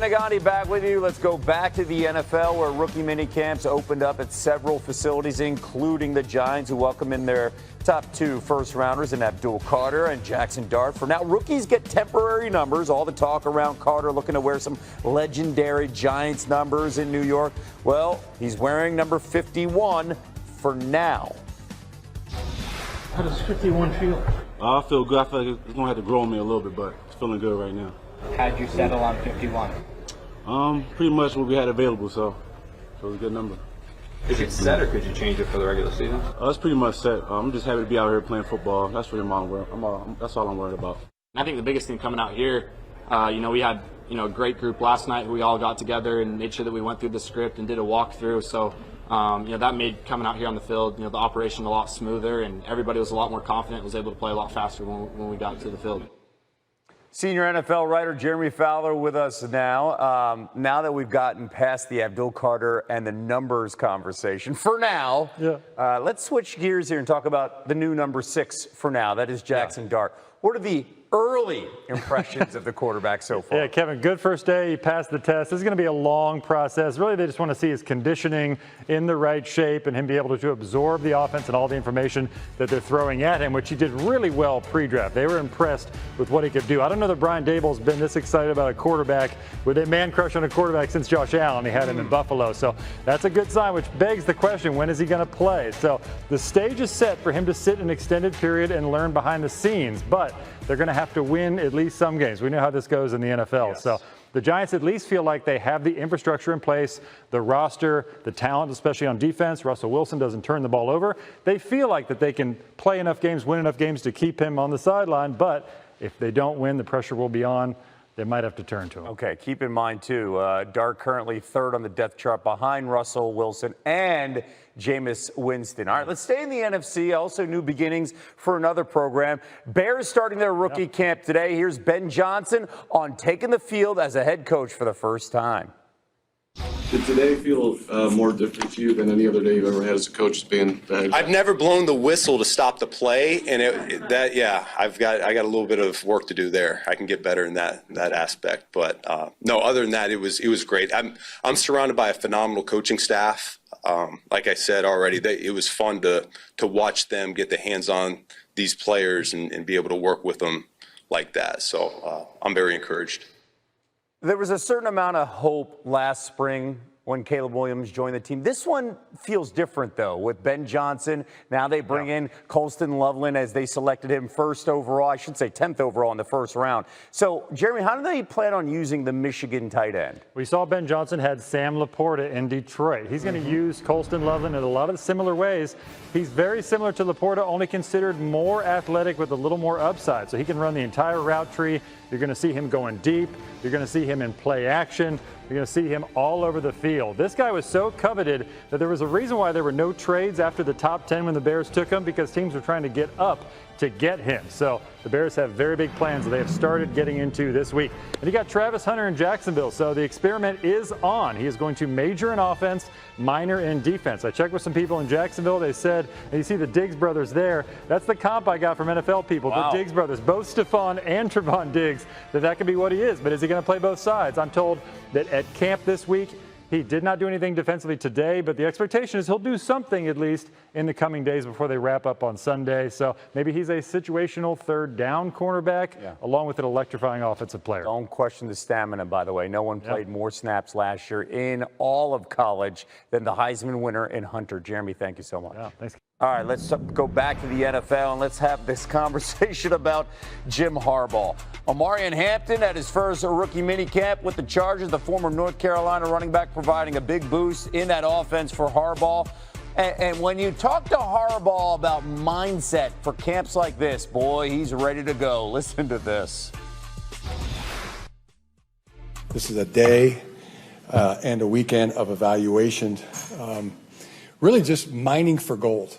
Nagani back with you. Let's go back to the NFL where rookie minicamps opened up at several facilities, including the Giants, who welcome in their top 2 first-rounders in Abdul Carter and Jaxson Dart. For now, rookies get temporary numbers. All the talk around Carter looking to wear some legendary Giants numbers in New York. Well, he's wearing number 51 for now. How does 51 feel? I feel good. I feel like it's going to have to grow on me a little bit, but it's feeling good right now. How'd you settle on 51? Pretty much what we had available, so it was a good number. Is it set, or could you change it for the regular season? It's pretty much set. I'm just happy to be out here playing football. That's really that's all I'm worried about. I think the biggest thing coming out here, we had a great group last night. We all got together and made sure that we went through the script and did a walkthrough. So that made coming out here on the field, the operation a lot smoother, and everybody was a lot more confident, was able to play a lot faster when we got to the field. Senior NFL writer Jeremy Fowler with us now. Now that we've gotten past the Abdul Carter and the numbers conversation, for now, let's switch gears here and talk about the new number 6 for now. That is Jaxson Dart. What are the early impressions of the quarterback so far? Yeah, Kevin, good first day. He passed the test. This is going to be a long process. Really, they just want to see his conditioning in the right shape and him be able to absorb the offense and all the information that they're throwing at him, which he did really well pre-draft. They were impressed with what he could do. I don't know that Brian Daboll's been this excited about a quarterback with a man crush on a quarterback since Josh Allen. He had him in Buffalo. So that's a good sign, which begs the question, when is he going to play? So the stage is set for him to sit an extended period and learn behind the scenes, but they're going to have to win at least some games. We know how this goes in the NFL. Yes. So the Giants at least feel like they have the infrastructure in place, the roster, the talent, especially on defense. Russell Wilson doesn't turn the ball over. They feel like that they can play enough games, win enough games to keep him on the sideline. But if they don't win, the pressure will be on. They might have to turn to him. Okay, keep in mind, too, Dart currently 3rd on the depth chart behind Russell Wilson and Jameis Winston. All right, let's stay in the NFC. Also, new beginnings for another program. Bears starting their rookie camp today. Here's Ben Johnson on taking the field as a head coach for the first time. Did today feel more different to you than any other day you've ever had as a coach, being the head coach? I've never blown the whistle to stop the play, and I got a little bit of work to do there. I can get better in that aspect, but no, other than that, it was great. I'm surrounded by a phenomenal coaching staff. Like I said already, it was fun to watch them get the hands on these players and be able to work with them like that. So I'm very encouraged. There was a certain amount of hope last spring when Caleb Williams joined the team. This one feels different, though, with Ben Johnson. Now they bring in Colston Loveland as they selected him 1st overall. I should say 10th overall in the 1st round. So, Jeremy, how do they plan on using the Michigan tight end? We saw Ben Johnson had Sam Laporta in Detroit. He's going to use Colston Loveland in a lot of similar ways. He's very similar to Laporta, only considered more athletic with a little more upside. So he can run the entire route tree. You're going to see him going deep. You're going to see him in play action. You're going to see him all over the field. This guy was so coveted that there was a reason why there were no trades after the top 10 when the Bears took him, because teams were trying to get up to get him. So the Bears have very big plans that they have started getting into this week. And you got Travis Hunter in Jacksonville. So the experiment is on. He is going to major in offense, minor in defense. I checked with some people in Jacksonville. They said, and you see the Diggs brothers there. That's the comp I got from NFL people. Wow. The Diggs brothers, both Stephon and Trevon Diggs, that could be what he is. But is he going to play both sides? I'm told that at camp this week, he did not do anything defensively today, but the expectation is he'll do something at least in the coming days before they wrap up on Sunday. So maybe he's a situational 3rd down cornerback along with an electrifying offensive player. Don't question the stamina, by the way. No one played more snaps last year in all of college than the Heisman winner in Hunter. Jeremy, thank you so much. Yeah, thanks. All right, let's go back to the NFL and let's have this conversation about Jim Harbaugh. Omarion Hampton at his first rookie minicamp with the Chargers, the former North Carolina running back, providing a big boost in that offense for Harbaugh. And when you talk to Harbaugh about mindset for camps like this, boy, he's ready to go. Listen to this. This is a day and a weekend of evaluation, really just mining for gold.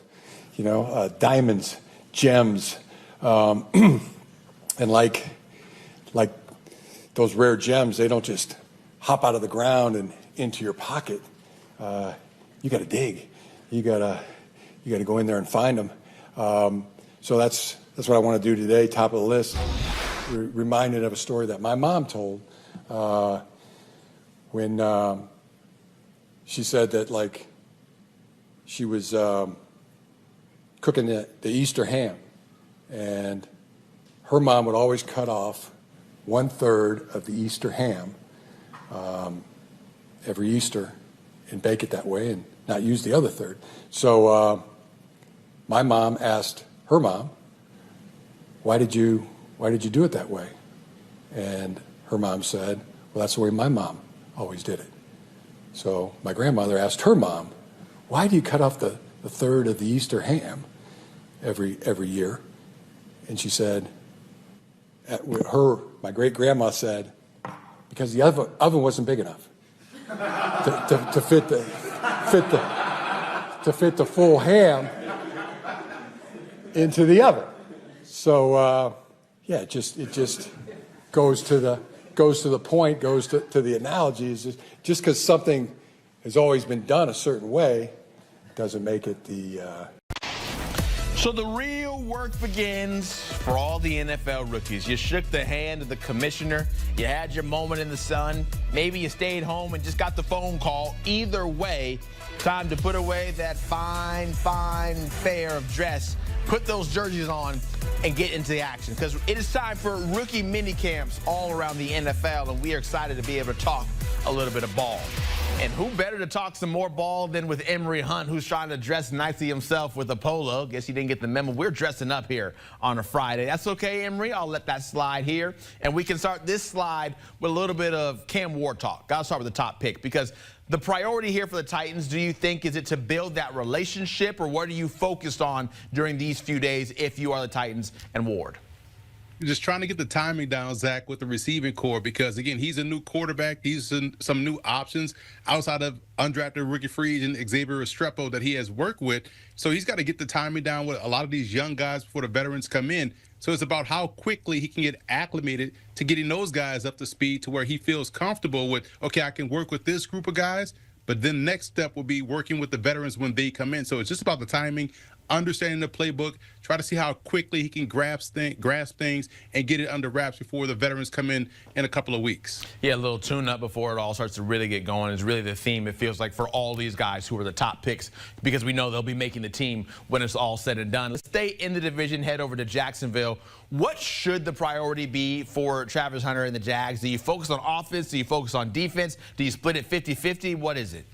Diamonds, gems, and like those rare gems, they don't just hop out of the ground and into your pocket. You got to dig. You got to go in there and find them. So that's what I want to do today. Top of the list. Reminded of a story that my mom told when she said that, like, she was cooking the Easter ham, and her mom would always cut off 1/3 of the Easter ham every Easter and bake it that way and not use the other third. So my mom asked her mom, why did you do it that way? And her mom said, well, that's the way my mom always did it. So my grandmother asked her mom, why do you cut off the third of the Easter ham every year? And she said, my great-grandma said, because the oven wasn't big enough to fit the full ham into the oven. So yeah, it just goes to the point, goes to the analogy. Is just because something has always been done a certain way doesn't make it the. So the real work begins for all the NFL rookies. You shook the hand of the commissioner. You had your moment in the sun. Maybe you stayed home and just got the phone call. Either way, time to put away that fine pair of dress, put those jerseys on, and get into the action. Because it is time for rookie mini camps all around the NFL, and we are excited to be able to talk a little bit of ball. And who better to talk some more ball than with Emory Hunt, who's trying to dress nicely himself with a polo. Guess he didn't get the memo. We're dressing up here on a Friday. That's okay, Emory. I'll let that slide here. And we can start this slide with a little bit of Cam Ward talk. Got to start with the top pick, because the priority here for the Titans, do you think, is it to build that relationship, or what are you focused on during these few days if you are the Titans and Ward? Just trying to get the timing down, Zach, with the receiving core, because, again, he's a new quarterback. He's some new options outside of undrafted rookie free agent Xavier Restrepo that he has worked with. So he's got to get the timing down with a lot of these young guys before the veterans come in. So it's about how quickly he can get acclimated to getting those guys up to speed to where he feels comfortable with, okay, I can work with this group of guys, but then next step will be working with the veterans when they come in. So it's just about the timing, understanding the playbook, try to see how quickly he can grasp things and get it under wraps before the veterans come in a couple of weeks. Yeah, a little tune-up before it all starts to really get going is really the theme, it feels like, for all these guys who are the top picks, because we know they'll be making the team when it's all said and done. Let's stay in the division, head over to Jacksonville. What should the priority be for Travis Hunter and the Jags? Do you focus on offense? Do you focus on defense? Do you split it 50-50? What is it?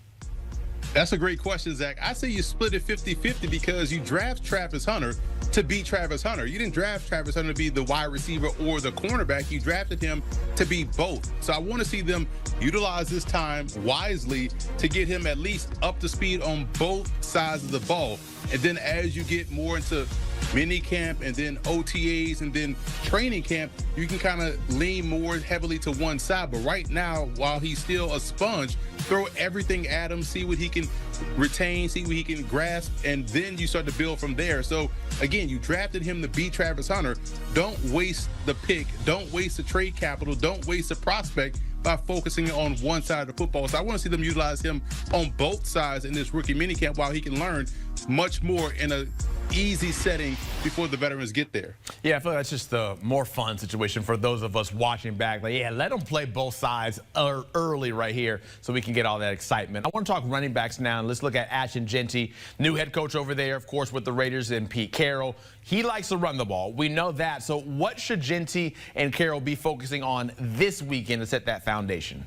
That's a great question, Zach. I say you split it 50-50 because you draft Travis Hunter to be Travis Hunter. You didn't draft Travis Hunter to be the wide receiver or the cornerback. You drafted him to be both. So I want to see them utilize this time wisely to get him at least up to speed on both sides of the ball. And then as you get more into mini camp and then OTAs and then training camp, you can kind of lean more heavily to one side. But right now, while he's still a sponge, throw everything at him, see what he can retain, see what he can grasp, and then you start to build from there. So again, you drafted him to be Travis Hunter. Don't waste the pick. Don't waste the trade capital. Don't waste the prospect by focusing on one side of the football. So I want to see them utilize him on both sides in this rookie minicamp while he can learn much more in a easy setting before the veterans get there. Yeah, I feel like that's just the more fun situation for those of us watching back. Like, yeah, let them play both sides early right here so we can get all that excitement. I want to talk running backs now, and let's look at Ashton Jeanty, new head coach over there, of course, with the Raiders, and Pete Carroll. He likes to run the ball. We know that. So what should Jeanty and Carroll be focusing on this weekend to set that foundation?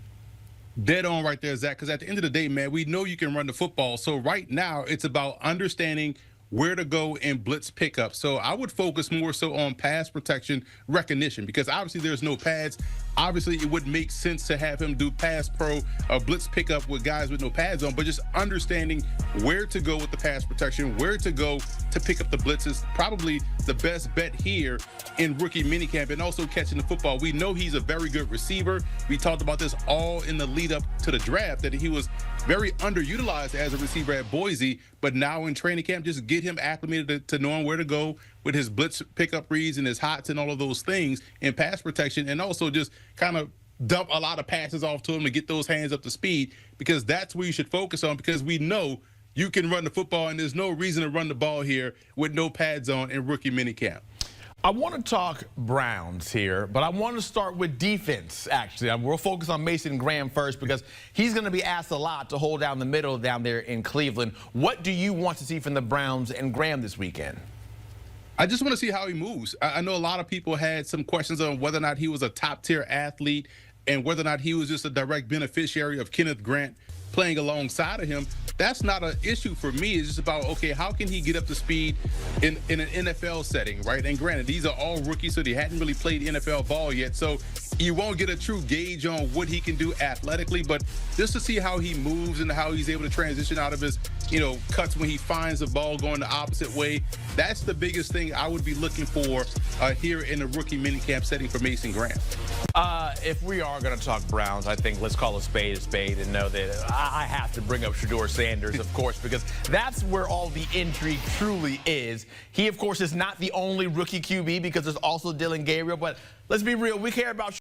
Dead on right there, Zach, because at the end of the day, man, we know you can run the football. So right now, it's about understanding where to go in blitz pickup. So I would focus more so on pass protection recognition, because obviously there's no pads. Obviously, it would make sense to have him do pass pro or blitz pickup with guys with no pads on, but just understanding where to go with the pass protection, where to go to pick up the blitzes, probably the best bet here in rookie minicamp, and also catching the football. We know he's a very good receiver. We talked about this all in the lead up to the draft, that he was very underutilized as a receiver at Boise, but now in training camp, just get him acclimated to knowing where to go with his blitz pickup reads and his hots and all of those things in pass protection, and also just kind of dump a lot of passes off to him to get those hands up to speed, because that's where you should focus on, because we know you can run the football and there's no reason to run the ball here with no pads on in rookie minicamp. I want to talk Browns here, but I want to start with defense, actually. We'll focus on Mason Graham first because he's going to be asked a lot to hold down the middle down there in Cleveland. What do you want to see from the Browns and Graham this weekend? I just want to see how he moves. I know a lot of people had some questions on whether or not he was a top-tier athlete and whether or not he was just a direct beneficiary of Kenneth Grant playing alongside of him. That's not an issue for me. It's just about, okay, how can he get up to speed in an NFL setting, right? And granted, these are all rookies, so they hadn't really played NFL ball yet. So you won't get a true gauge on what he can do athletically, but just to see how he moves and how he's able to transition out of his, cuts when he finds the ball going the opposite way. That's the biggest thing I would be looking for here in the rookie minicamp setting for Mason Graham. If we are going to talk Browns, I think let's call a spade and know that I have to bring up Shedeur Sanders, of course, because that's where all the intrigue truly is. He, of course, is not the only rookie QB because there's also Dillon Gabriel, but let's be real, we care about